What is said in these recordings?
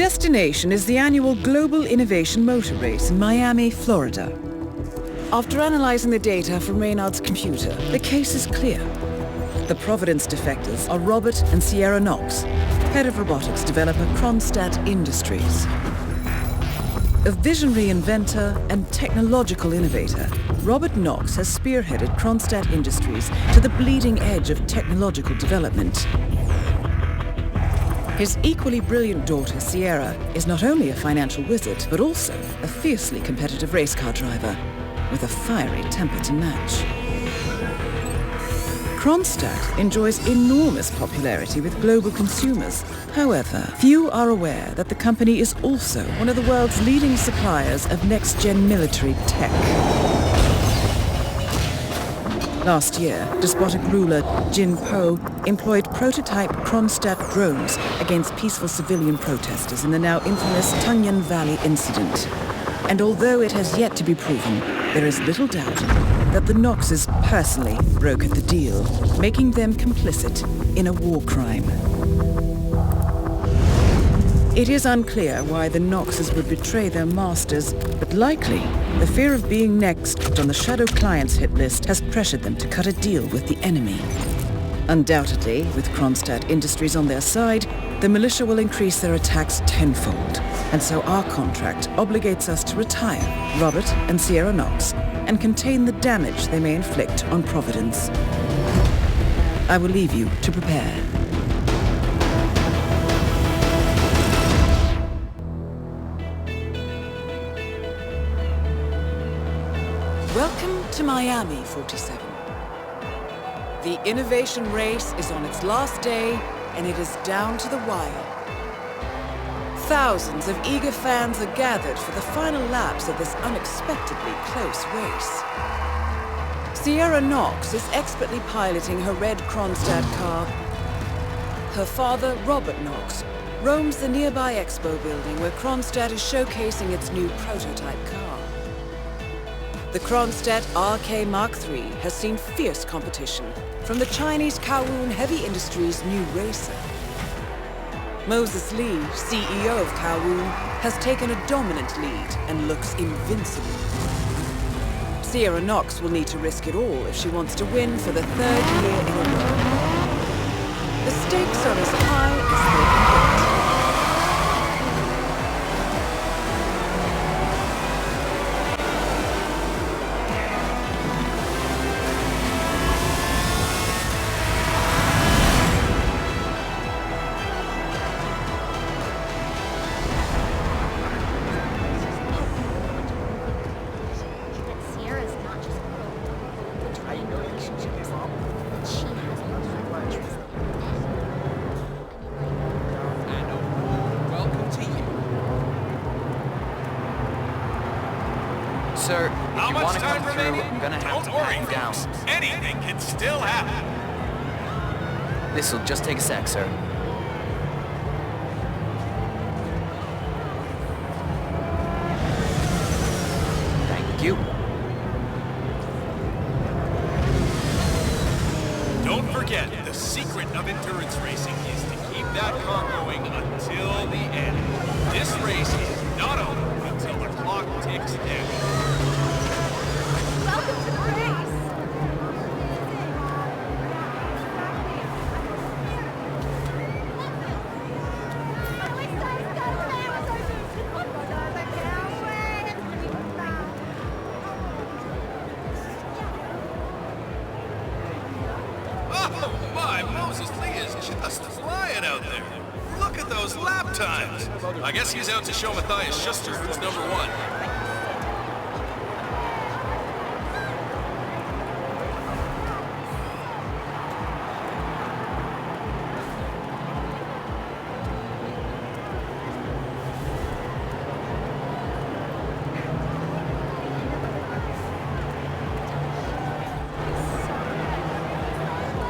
Destination is the annual Global Innovation Motor Race in Miami, Florida. After analyzing the data from Reynard's computer, the case is clear. The Providence defectors are Robert and Sierra Knox, head of robotics developer Kronstadt Industries. A visionary inventor and technological innovator, Robert Knox has spearheaded Kronstadt Industries to the bleeding edge of technological development. His equally brilliant daughter, Sierra, is not only a financial wizard, but also a fiercely competitive race car driver with a fiery temper to match. Kronstadt enjoys enormous popularity with global consumers. However, few are aware that the company is also one of the world's leading suppliers of next-gen military tech. Last year, despotic ruler Jin Po employed prototype Kronstadt drones against peaceful civilian protesters in the now infamous Tungan Valley incident. And although it has yet to be proven, there is little doubt that the Knoxes personally brokered the deal, making them complicit in a war crime. It is unclear why the Knoxes would betray their masters, but likely the fear of being next on the Shadow Clients hit list has pressured them to cut a deal with the enemy. Undoubtedly, with Kronstadt Industries on their side, the militia will increase their attacks tenfold. And so our contract obligates us to retire Robert and Sierra Knox and contain the damage they may inflict on Providence. I will leave you to prepare. Welcome to Miami, 47. The innovation race is on its last day, and it is down to the wire. Thousands of eager fans are gathered for the final laps of this unexpectedly close race. Sierra Knox is expertly piloting her red Kronstadt car. Her father, Robert Knox, roams the nearby expo building where Kronstadt is showcasing its new prototype car. The Kronstadt RK Mark III has seen fierce competition from the Chinese Kowloon Heavy Industries' new racer. Moses Lee, CEO of Kowloon, has taken a dominant lead and looks invincible. Sierra Knox will need to risk it all if she wants to win for the third year in a row. The stakes are as high as they can get. Sir, if you want to come through, I'm gonna have to pat you down. Anything can still happen. This'll just take a sec, sir. Thank you. Don't forget, the secret of endurance racing is to keep that car going until the end. This race is not over until the clock ticks down. Welcome to the race! Oh my, Moses Lee is just flying out there. Look at those lap times. I guess he's out to show Matthias Schuster who's number one.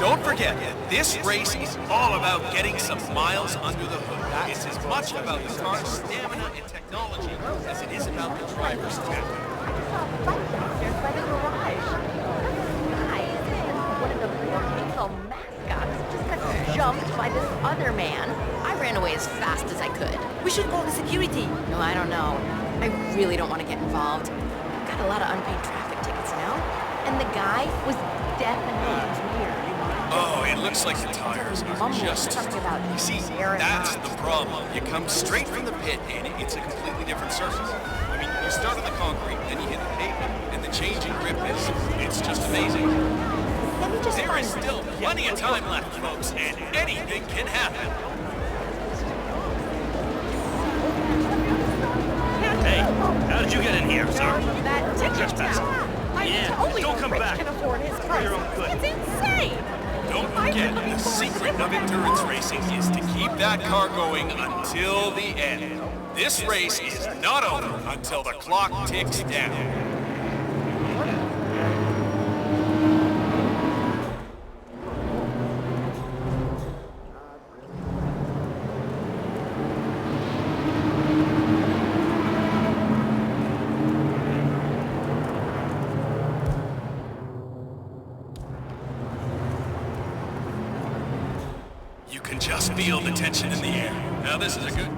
Don't forget, this race is all about getting some miles under the hood. It's as much about the car's stamina and technology as it is about the driver's tactics. By the garage. Nice. One of the mascots just got jumped by this other man. I ran away as fast as I could. We should call the security. No, I don't know. I really don't want to get involved. Got a lot of unpaid traffic tickets, you know? And the guy was definitely weird. Oh, it looks like the tires are just... Something about You see, that's the problem. You come straight from the pit and it's a completely different surface. I mean, you start on the concrete, then you hit the pavement, and the change in grip it's just amazing. Let me just There find is still plenty of time left, folks, and anything can happen. Hey, how did you get in here, sir? that ticket Trespassing. only don't come rich back. can afford his For your own prices. good. It's insane. Don't forget, the secret of endurance racing is to keep that car going until the end. This race is not over until the clock ticks down. You can just feel the tension in the air. Now this is a good,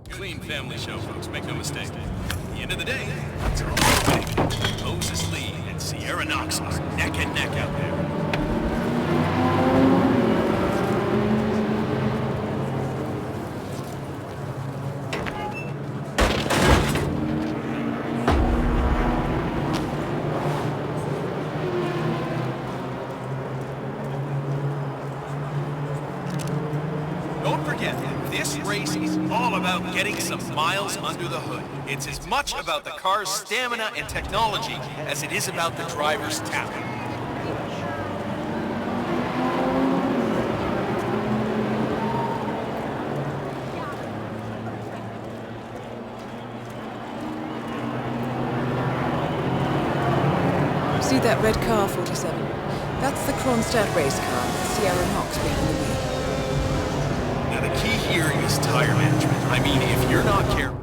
clean family show, folks. Make no mistake. At the end of the day, it's all big. Moses Lee and Sierra Knox are neck and neck out there. Don't forget, this race is all about getting some miles under the hood. It's as much about the car's stamina and technology as it is about the driver's talent. See that red car, 47? That's the Kronstadt race car with Sierra Knox behind the wheel. Now the key here is tire management. I mean, if you're not careful,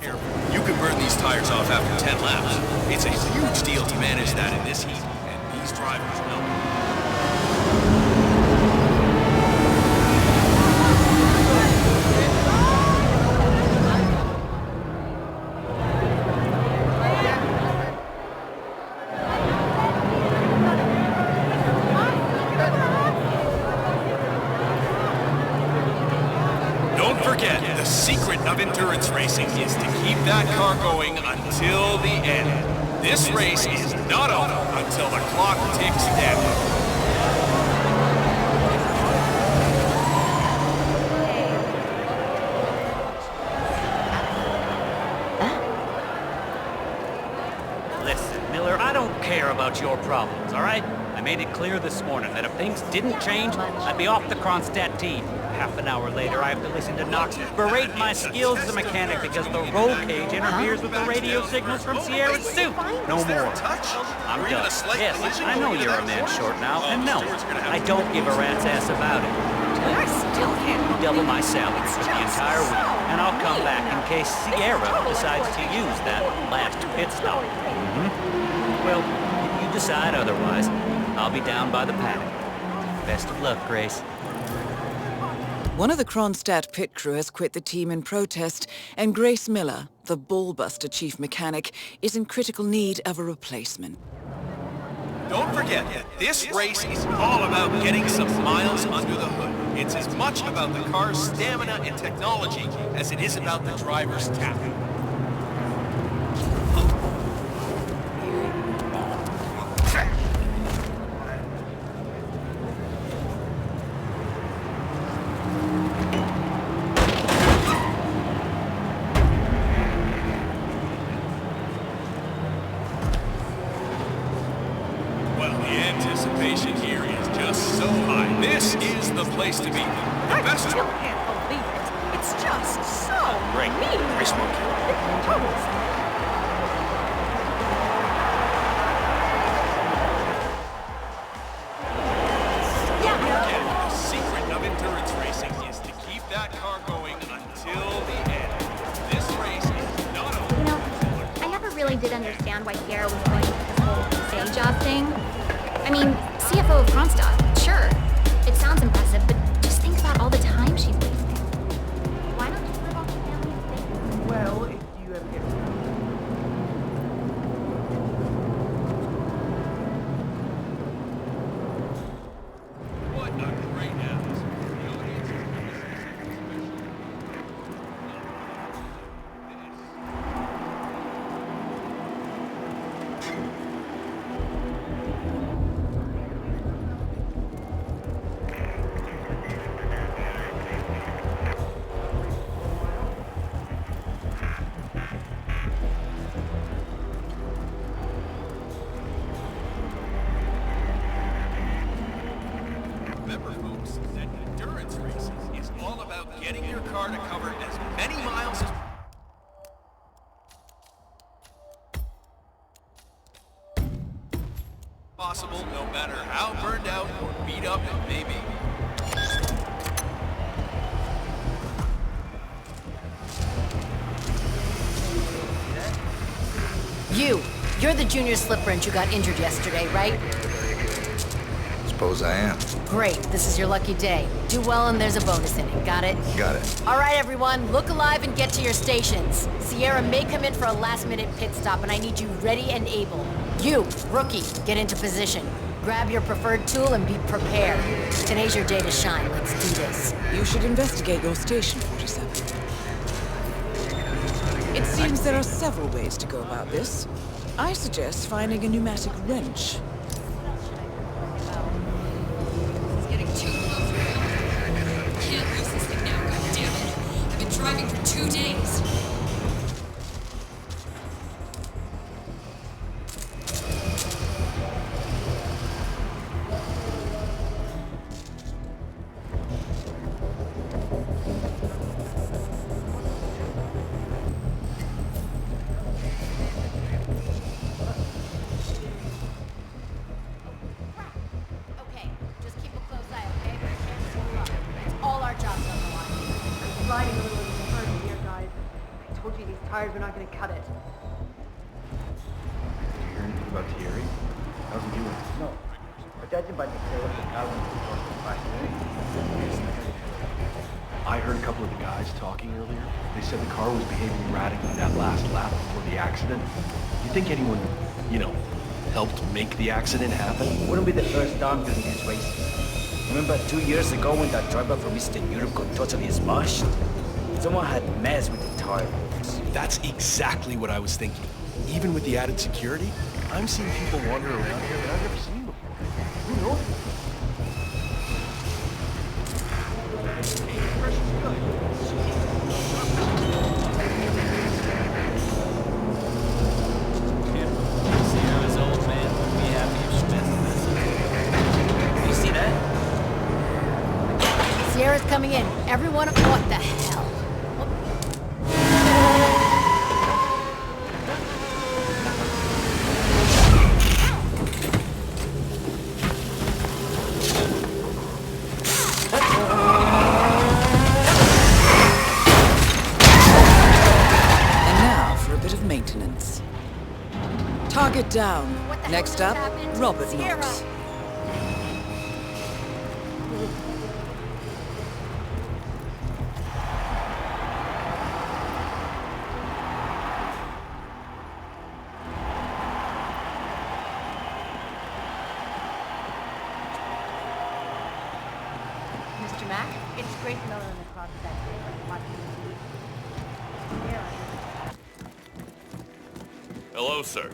you can burn these tires off after 10 laps. It's a huge deal to manage that in this heat, and these drivers know it. Don't forget, the secret of endurance racing is to keep that car going until the end. This race is not over until the clock ticks down. Listen, Miller, I don't care about your problems, all right? I made it clear this morning that if things didn't change, I'd be off the Kronstadt team. Half an hour later, I have to listen to Knox berate my skills as a mechanic because the roll cage interferes with the radio signals from Sierra's suit. No more. I'm done. Yes, I know you're a man short now, and no, I don't give a rat's ass about it. I still can't Double my salary for the entire week, and I'll come back in case Sierra decides to use that last pit stop. Well, if you decide otherwise, I'll be down by the paddock. Best of luck, Grace. One of the Kronstadt pit crew has quit the team in protest, and Grace Miller, the ballbuster chief mechanic, is in critical need of a replacement. Don't forget, this race is all about getting some miles under the hood. It's as much about the car's stamina and technology as it is about the driver's talent. Well, the anticipation here is just so high. This is the place to be. The I best. still can't believe it. It's just so Great. mean. Nice work. Totally. Again, the secret of endurance racing is to keep that car going until the end. This race is not over. You know, I never really did understand why Sierra was doing this whole stage job thing. I mean, CFO info of Kronstadt. Sure, it sounds impressive, but just think about all the time she's wasting. Why not just live off the family estate? Well, if you ever get... What a great atmosphere. The audience is Remember, folks, that endurance races is all about getting your car to cover as many miles as possible, no matter how burned out or beat up it may be. You're the junior slip wrench who got injured yesterday, right? Suppose I am. Great, this is your lucky day. Do well and there's a bonus in it, got it? Got it. All right, everyone, look alive and get to your stations. Sierra may come in for a last-minute pit stop, and I need you ready and able. You, rookie, get into position. Grab your preferred tool and be prepared. Today's your day to shine. Let's do this. You should investigate your station, 47. It seems there are several ways to go about this. I suggest finding a pneumatic wrench. It's getting too close. Can't lose this thing now, goddammit. I've been driving for 2 days. Okay, just keep a close eye, okay? We can't screw up. It's all our jobs on the line. I'm sliding a little in the hurry here, guys. I told you these tires were not going to cut it. Did you hear anything about Thierry? How's he doing? No. But judging by the sale of the car when we talked to the I heard a couple of the guys talking earlier. They said the car was behaving erratically that last lap before the accident. You think anyone, helped make the accident happen? Wouldn't be the first time during these races. Remember 2 years ago when that driver from Eastern Europe got totally smashed? Someone had messed with the tire. That's exactly what I was thinking. Even with the added security, I'm seeing people wander around here that I've never seen before. Who knows? Sierra's old man would be happy if she messed this up. You see that? Sierra's coming in. Everyone, what the hell? And now for a bit of maintenance. Target down. What the hell Next just up, happened? Robert Sierra. Knox. Mr. Mack, it's great to know that the crowd is actually watching the TV. Hello, sir.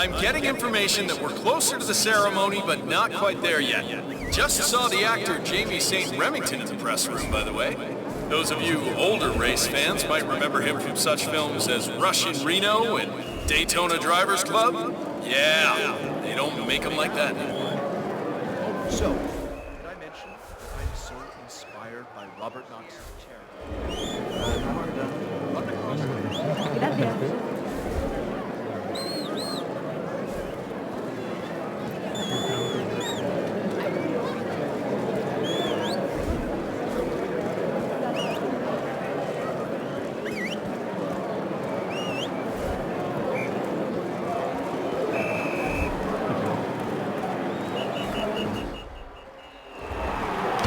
I'm getting information that we're closer to the ceremony, but not quite there yet. Just saw the actor Jamie St. Remington in the press room, by the way. Those of you older race fans might remember him from such films as Rush in Reno and Daytona Drivers Club. Yeah, they don't make them like that anymore. So, did I mention that I'm so inspired by Robert Knox's character? Gracias.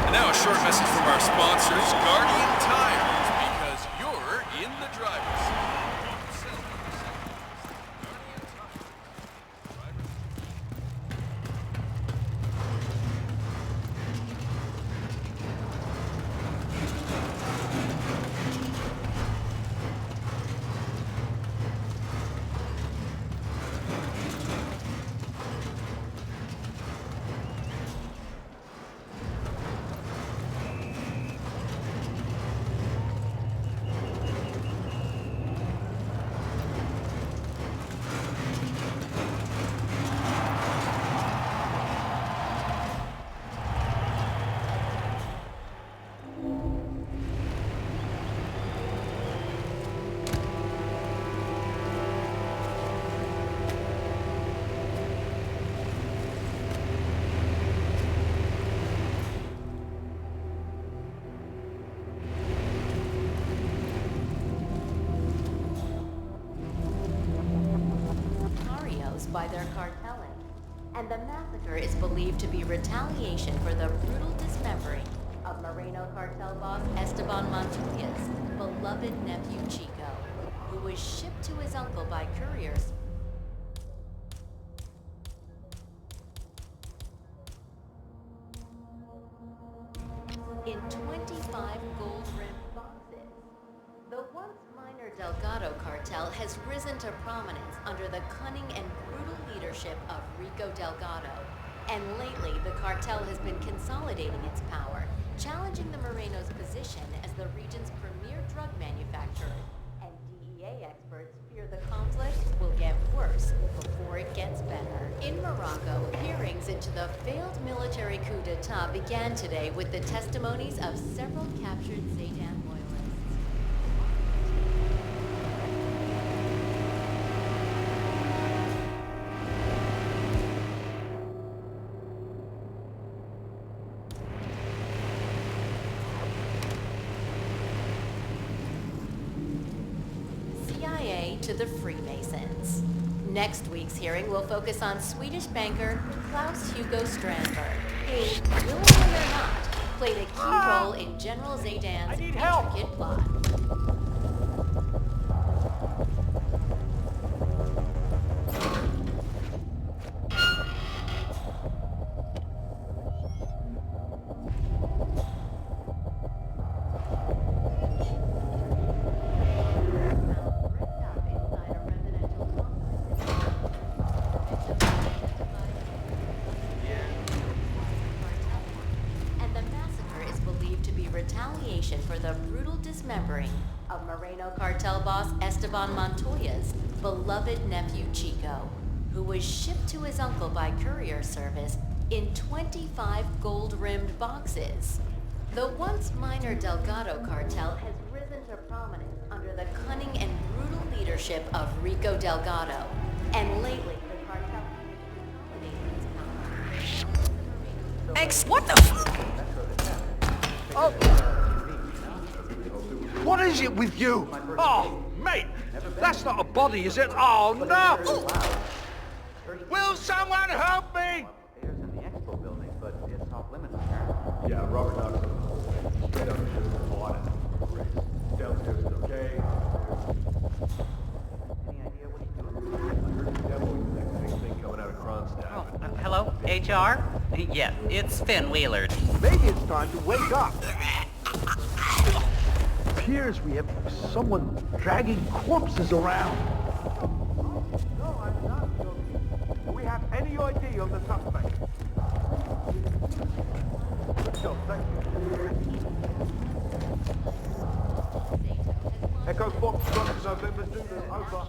And now a short message from our sponsors, Guardian Tires, because you're in the driver's seat. By their cartelling, and the massacre is believed to be retaliation for the brutal dismembering of Moreno cartel boss Esteban Montoya's beloved nephew Chico, who was shipped to his uncle by couriers. In 25 gold-rimmed boxes. The once minor Delgado cartel has risen to prominence under the cunning and brutal leadership of Rico Delgado. And lately, the cartel has been consolidating its power, challenging the Moreno's position as the region's premier drug manufacturer. And DEA experts fear the conflict will get worse before it gets better. In Morocco, hearings into the failed military coup d'etat began today with the testimonies of several captured Zaydan loyalists. To the Freemasons. Next week's hearing will focus on Swedish banker Klaus Hugo Strandberg, who, willingly or not, played a key role in General Zaydan's intricate plot. Retaliation for the brutal dismembering of Moreno cartel boss Esteban Montoya's beloved nephew Chico, who was shipped to his uncle by courier service in 25 gold-rimmed boxes. The once minor Delgado cartel has risen to prominence under the cunning and brutal leadership of Rico Delgado, and lately the cartel has been consolidating its power. What the Oh. What is it with you? Oh, mate, that's not a body, is it? Oh, no! Will someone help me? Yeah, Robert Knox. Straight up to the audit. Downstairs is okay. Any idea what he's doing? Demoing that big thing coming out of Kronstadt. Hello, HR? Yeah, it's Finn Wheeler. Maybe it's time to wake up. Appears we have someone dragging corpses around. No, I'm not joking. Any ID on the suspect? Good job, thank you. Echo Foxtrot, November Zulu, over.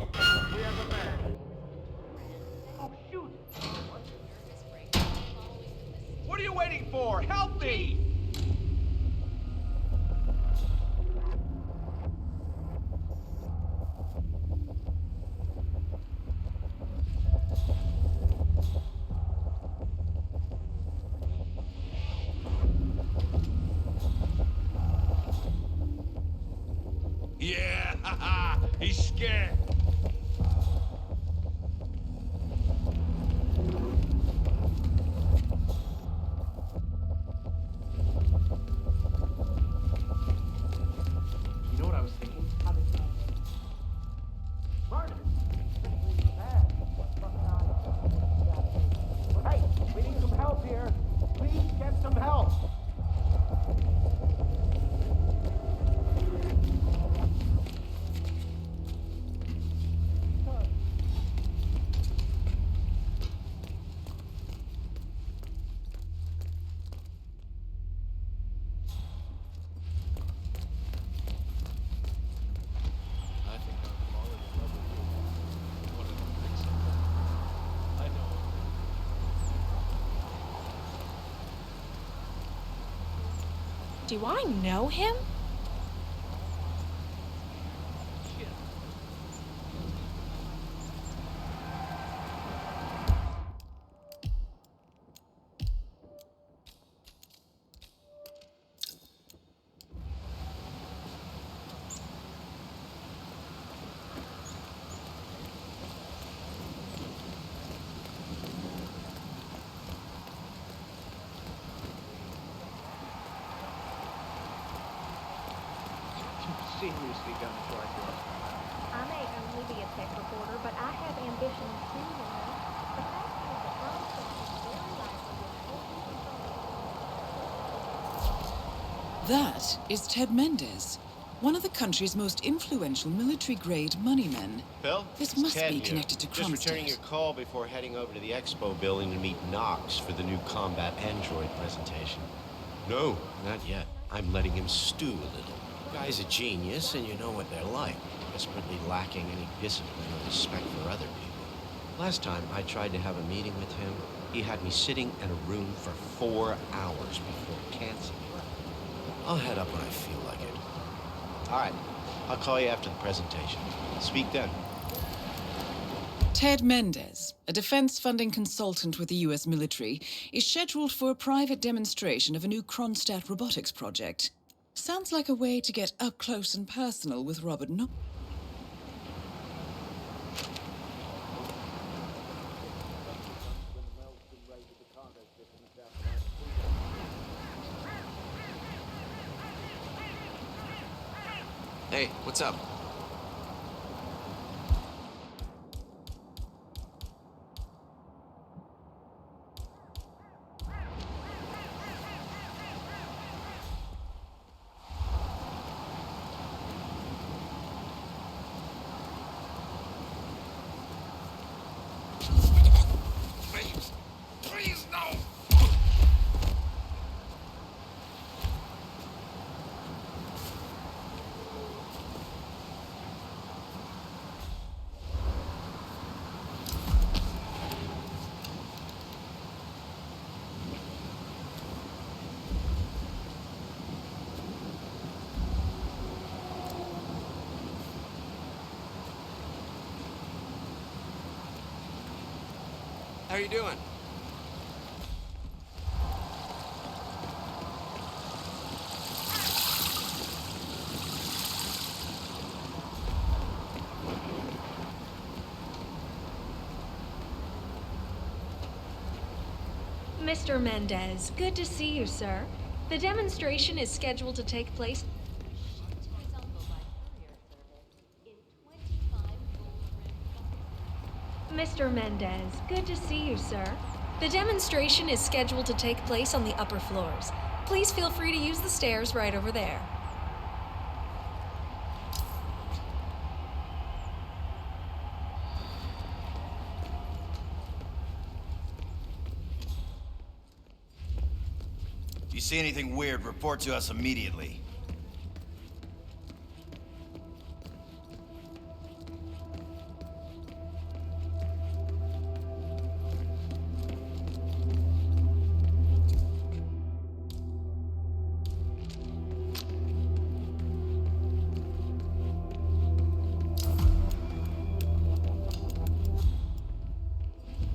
We have a man. Oh, shoot! What are you waiting for? Help me! Yeah, haha, he's scared. You know what I was thinking? Hey, we need some help here. Please get some help. I think I'm falling in love with you. What I don't think so. I know. Do I know him? Seriously gonna try to. I may only be a tech reporter, but I have ambitions too, you know. The fact is that Ronstadt is very likely to That is Ted Mendez, one of the country's most influential military-grade moneymen. Phil, This it's must Ted be here. connected to Just returning Kronstadt. your call before heading over to the expo building to meet Knox for the new combat android presentation. No, not yet. I'm letting him stew a little. The guy's a genius, and you know what they're like. Desperately lacking any discipline or respect for other people. Last time I tried to have a meeting with him, he had me sitting in a room for 4 hours before canceling. I'll head up when I feel like it. All right, I'll call you after the presentation. Speak then. Ted Mendez, a defense funding consultant with the US military, is scheduled for a private demonstration of a new Kronstadt robotics project. Sounds like a way to get up close and personal with Robert Knox. Hey, what's up? Please, please, no. How are you doing? Mr. Mendez, good to see you, sir. The demonstration is scheduled to take place. Mr. Mendez, good to see you, sir. The demonstration is scheduled to take place on the upper floors. Please feel free to use the stairs right over there. see anything weird, report to us immediately.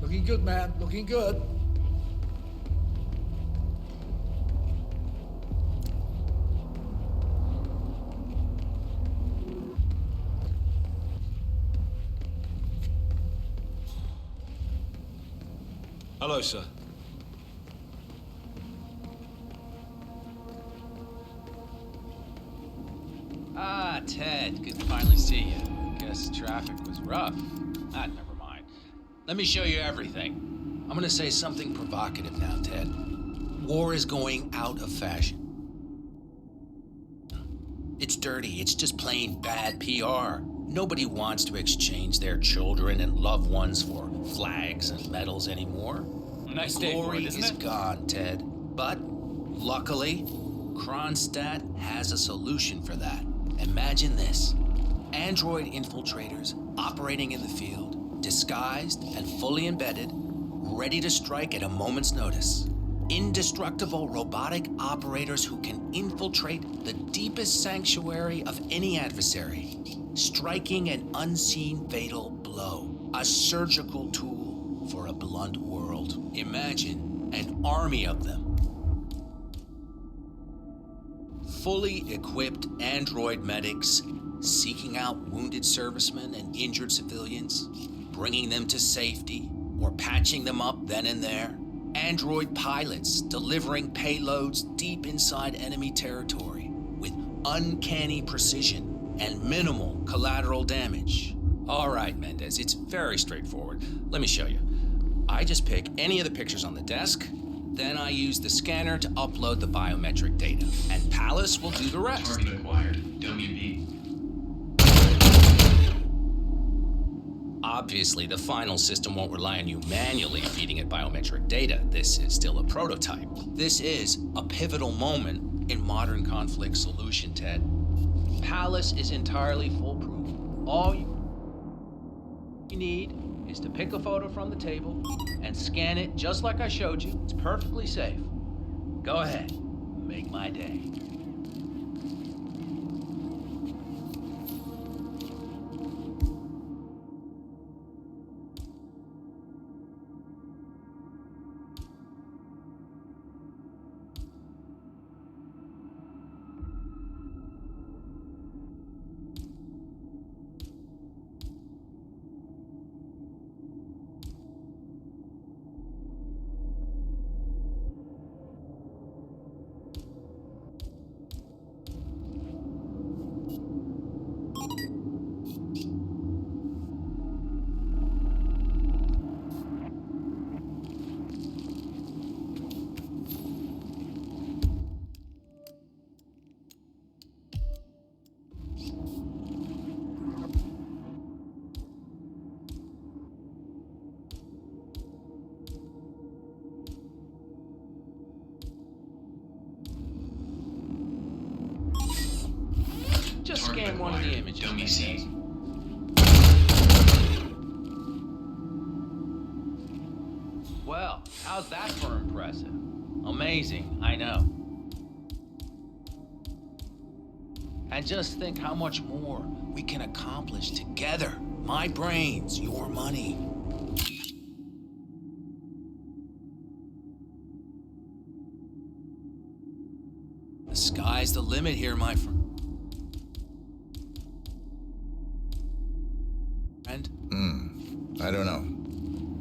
Looking good, man. Looking good. Hello, sir. Ah, Ted. Good to finally see you. Guess traffic was rough. Ah, never mind. Let me show you everything. I'm gonna say something provocative now, Ted. War is going out of fashion. It's dirty. It's just plain bad PR. Nobody wants to exchange their children and loved ones for flags and medals anymore. Nice day for Glory it, isn't is it? gone, Ted. But, luckily, Kronstadt has a solution for that. Imagine this. Android infiltrators operating in the field, disguised and fully embedded, ready to strike at a moment's notice. Indestructible robotic operators who can infiltrate the deepest sanctuary of any adversary, striking an unseen fatal blow, a surgical tool for a blunt world. Imagine an army of them. Fully equipped android medics seeking out wounded servicemen and injured civilians, bringing them to safety or patching them up then and there. Android pilots delivering payloads deep inside enemy territory with uncanny precision and minimal collateral damage. All right, Mendez, it's very straightforward. Let me show you. I just pick any of the pictures on the desk, then I use the scanner to upload the biometric data, and Palace will do the rest. Target acquired. WB. Obviously, the final system won't rely on you manually feeding it biometric data. This is still a prototype. This is a pivotal moment in modern conflict solution, Ted. Palace is entirely foolproof. All you need is to pick a photo from the table and scan it just like I showed you. It's perfectly safe. Go ahead, make my day. Just scan one of the images. Dummy C. Well, how's that for impressive? Amazing, I know. And just think how much more we can accomplish together. My brains, your money. The sky's the limit here, my friend. I don't know.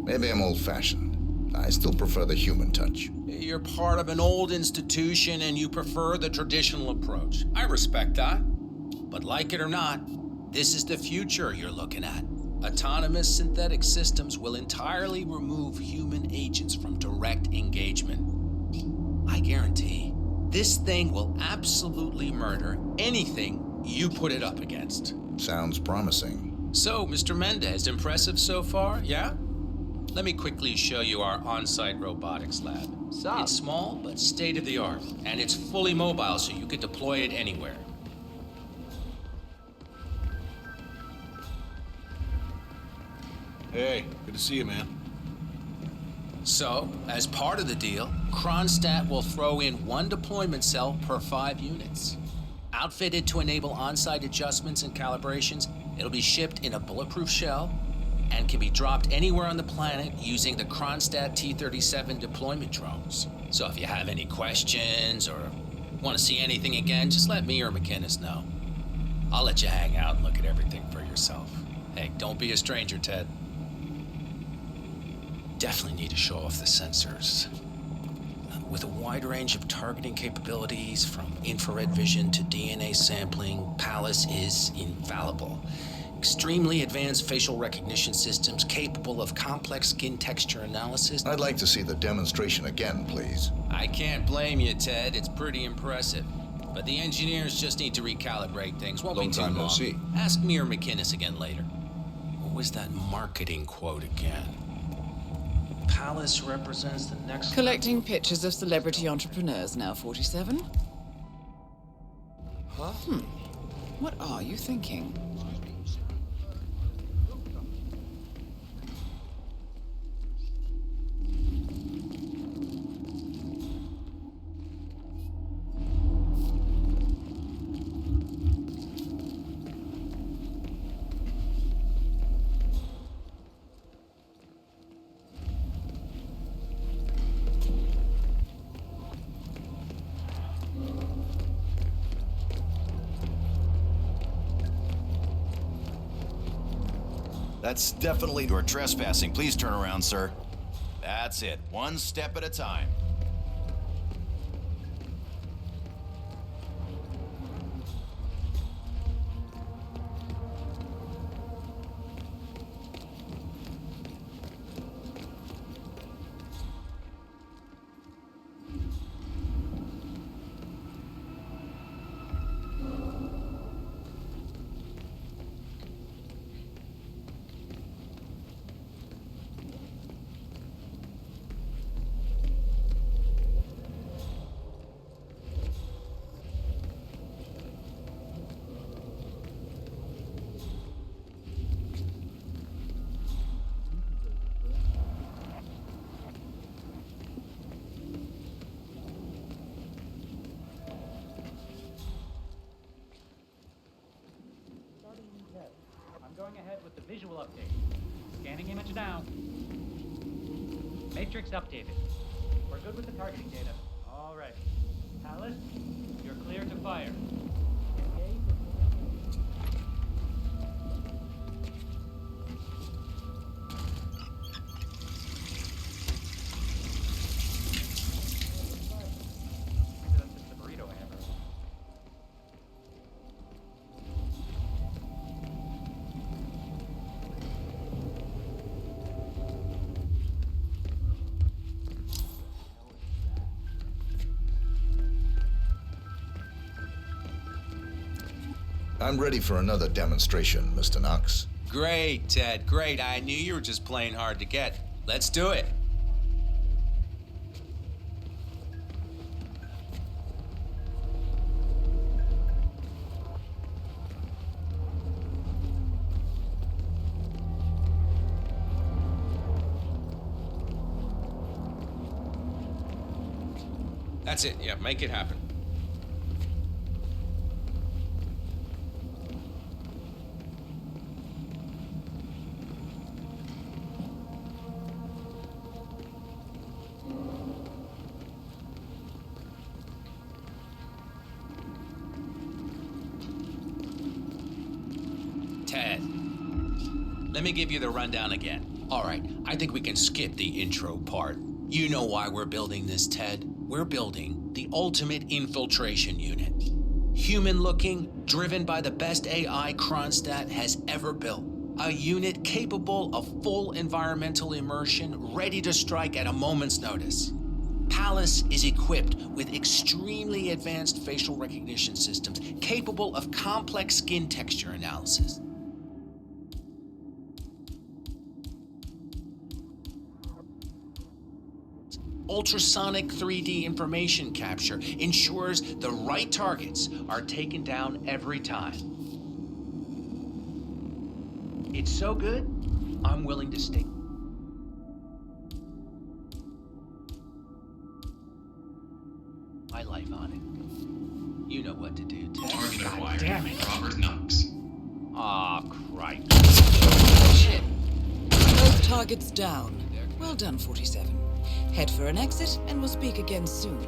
Maybe I'm old-fashioned. I still prefer the human touch. You're part of an old institution and you prefer the traditional approach. I respect that. But like it or not, this is the future you're looking at. Autonomous synthetic systems will entirely remove human agents from direct engagement. I guarantee this thing will absolutely murder anything you put it up against. Sounds promising. So, Mr. Mendez, impressive so far, yeah? Let me quickly show you our on-site robotics lab. It's small, but state-of-the-art, and it's fully mobile, so you can deploy it anywhere. Hey, good to see you, man. So, as part of the deal, Kronstadt will throw in 1 deployment cell per 5 units. Outfitted to enable on-site adjustments and calibrations, it'll be shipped in a bulletproof shell and can be dropped anywhere on the planet using the Kronstadt T-37 deployment drones. So if you have any questions or want to see anything again, just let me or McInnes know. I'll let you hang out and look at everything for yourself. Hey, don't be a stranger, Ted. Definitely need to show off the sensors. With a wide range of targeting capabilities, from infrared vision to DNA sampling, Pallas is infallible. Extremely advanced facial recognition systems capable of complex skin texture analysis. I'd like to see the demonstration again, please. I can't blame you, Ted. It's pretty impressive. But the engineers just need to recalibrate things. Won't be too long. No see. Ask me or McInnes again later. What was that marketing quote again? Pallas represents the next... Collecting pictures of celebrity entrepreneurs now, 47. Huh? What are you thinking? That's definitely you're trespassing. Please turn around, sir. That's it. 1 step at a time. I'm going ahead with the visual update. Scanning image now. Matrix updated. We're good with the targeting data. All right. Pallas, you're clear to fire. I'm ready for another demonstration, Mr. Knox. Great, Ted, great. I knew you were just playing hard to get. Let's do it. That's it, yeah, make it happen. Ted, let me give you the rundown again. All right, I think we can skip the intro part. You know why we're building this, Ted. We're building the ultimate infiltration unit. Human-looking, driven by the best AI Kronstadt has ever built. A unit capable of full environmental immersion, ready to strike at a moment's notice. Pallas is equipped with extremely advanced facial recognition systems capable of complex skin texture analysis. ultrasonic 3D information capture ensures the right targets are taken down every time. It's so good, I'm willing to stake my life on it. You know what to do, Ted. Target God acquired. damn it. Robert Knox. Aw, cripes. Shit. Both targets down. Well done, 47. Head for an exit, and we'll speak again soon.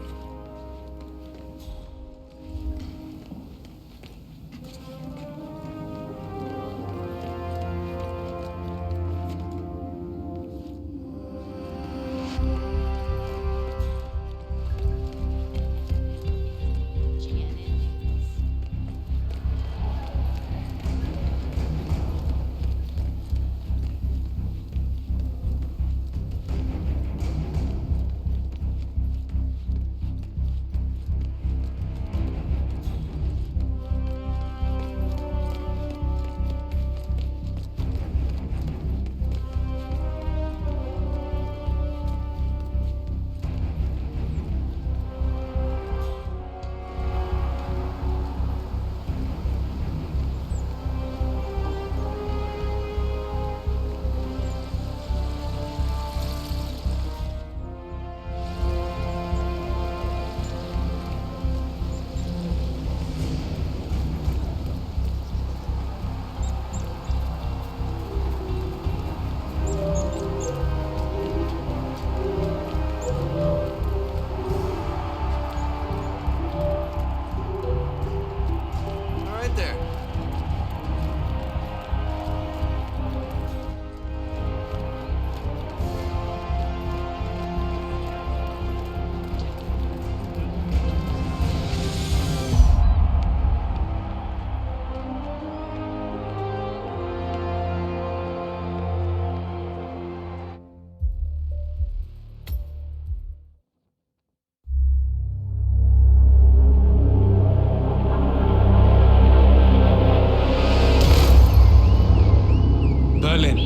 Berlin.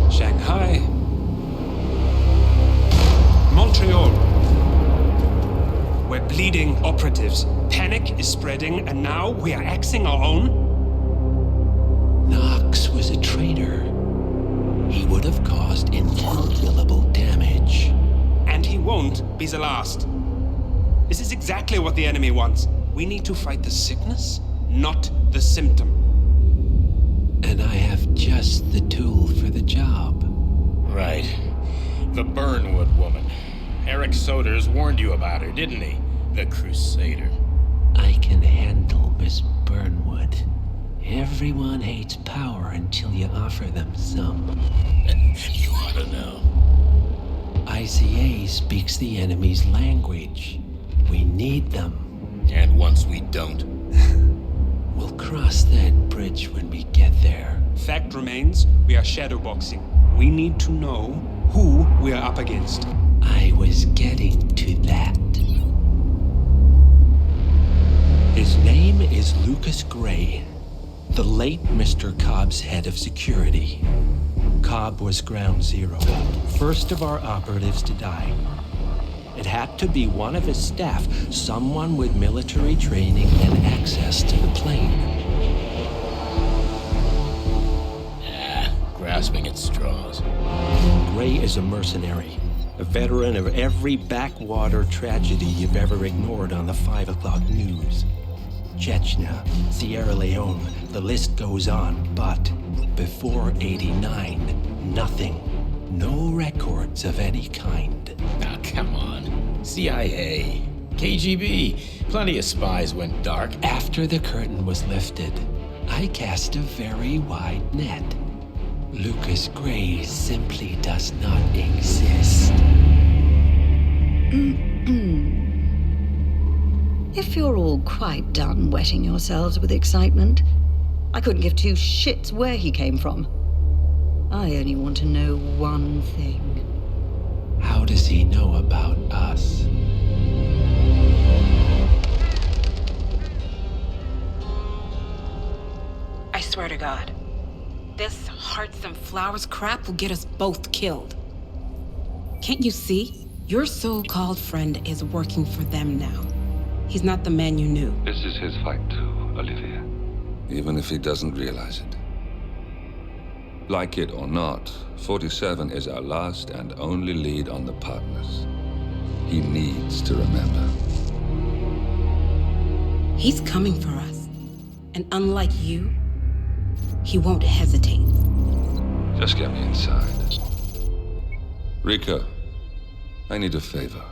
Shanghai. Montreal. We're bleeding operatives. Panic is spreading, and now we are axing our own? Knox was a traitor. He would have caused incalculable damage. And he won't be the last. This is exactly what the enemy wants. We need to fight the sickness, not the symptom. And I have just the tool for the job. Right. The Burnwood woman. Eric Soders warned you about her, didn't he? The Crusader. I can handle Miss Burnwood. Everyone hates power until you offer them some. You ought to know. ICA speaks the enemy's language. We need them. And once we don't? We'll cross that bridge when we get there. Fact remains, we are shadowboxing. We need to know who we are up against. I was getting to that. His name is Lucas Gray, the late Mr. Cobb's head of security. Cobb was ground zero, first of our operatives to die. It had to be one of his staff, someone with military training and access to the plane. Grasping at straws. Gray is a mercenary, a veteran of every backwater tragedy you've ever ignored on the 5 o'clock news. Chechnya, Sierra Leone, the list goes on, but before '89, nothing. No records of any kind. Now, come on. CIA, KGB, plenty of spies went dark. After the curtain was lifted, I cast a very wide net. Lucas Gray simply does not exist. If you're all quite done wetting yourselves with excitement, I couldn't give two shits where he came from. I only want to know one thing. How does he know about us? I swear to God, this hearts and flowers crap will get us both killed. Can't you see? Your so-called friend is working for them now. He's not the man you knew. This is his fight too, Olivia. Even if he doesn't realize it. Like it or not, 47 is our last and only lead on the partners. He needs to remember. He's coming for us. And unlike you, he won't hesitate. Just get me inside. Rico, I need a favor.